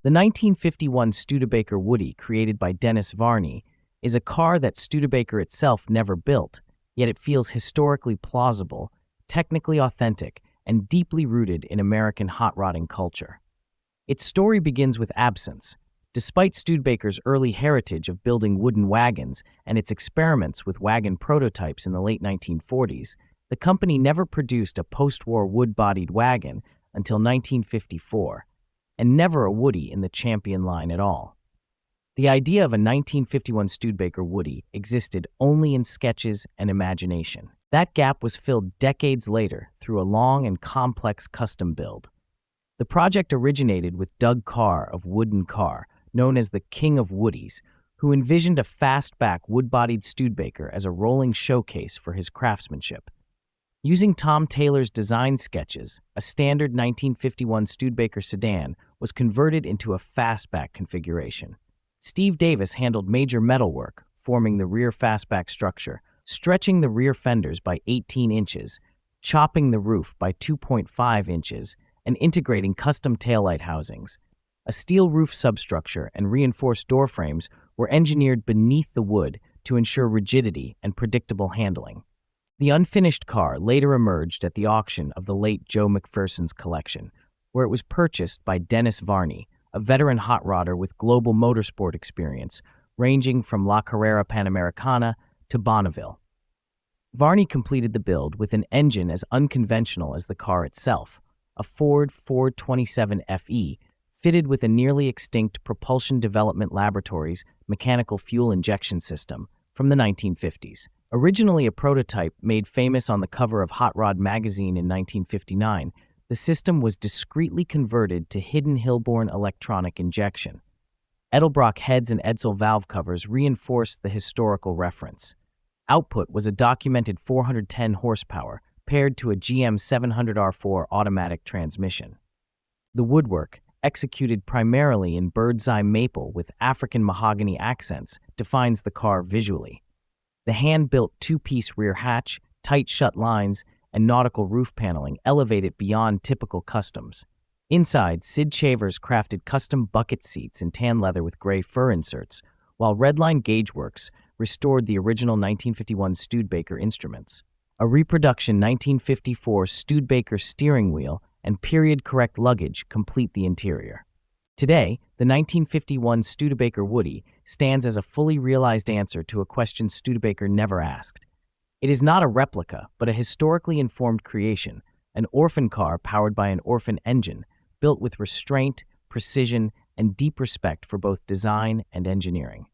The 1951 Studebaker Woodie, created by Dennis Varni, is a car that Studebaker itself never built, yet it feels historically plausible, technically authentic, and deeply rooted in American hot rodding culture. Its story begins with absence. Despite Studebaker's early heritage of building wooden wagons and its experiments with wagon prototypes in the late 1940s, the company never produced a post-war wood-bodied wagon until 1954, and never a Woodie in the Champion line at all. The idea of a 1951 Studebaker Woodie existed only in sketches and imagination. That gap was filled decades later through a long and complex custom build. The project originated with Doug Carr of Wood & Carr, known as the King of Woodies, who envisioned a fastback wood-bodied Studebaker as a rolling showcase for his craftsmanship. Using Tom Taylor's design sketches, a standard 1951 Studebaker sedan was converted into a fastback configuration. Steve Davis handled major metalwork, forming the rear fastback structure, stretching the rear fenders by 18 inches, chopping the roof by 2.5 inches, and integrating custom taillight housings. A steel roof substructure and reinforced door frames were engineered beneath the wood to ensure rigidity and predictable handling. The unfinished car later emerged at the auction of the late Joe McPherson's collection, where it was purchased by Dennis Varni, a veteran hot rodder with global motorsport experience, ranging from La Carrera Panamericana to Bonneville. Varni completed the build with an engine as unconventional as the car itself, a Ford 427 FE, fitted with a nearly extinct Propulsion Development Laboratories mechanical fuel injection system from the 1950s. Originally a prototype made famous on the cover of Hot Rod magazine in 1959, the system was discreetly converted to hidden Hilborn electronic injection. Edelbrock heads and Edsel valve covers reinforced the historical reference. Output was a documented 410 horsepower, paired to a GM 700R4 automatic transmission. The woodwork, executed primarily in birdseye maple with African mahogany accents, defines the car visually. The hand-built two-piece rear hatch, tight shut lines, and nautical roof paneling elevate it beyond typical customs. Inside, Sid Chavers crafted custom bucket seats in tan leather with gray fur inserts, while Redline Gaugeworks restored the original 1951 Studebaker instruments. A reproduction 1954 Studebaker steering wheel and period-correct luggage complete the interior. Today, the 1951 Studebaker Woodie stands as a fully realized answer to a question Studebaker never asked. It is not a replica, but a historically informed creation, an orphan car powered by an orphan engine, built with restraint, precision, and deep respect for both design and engineering.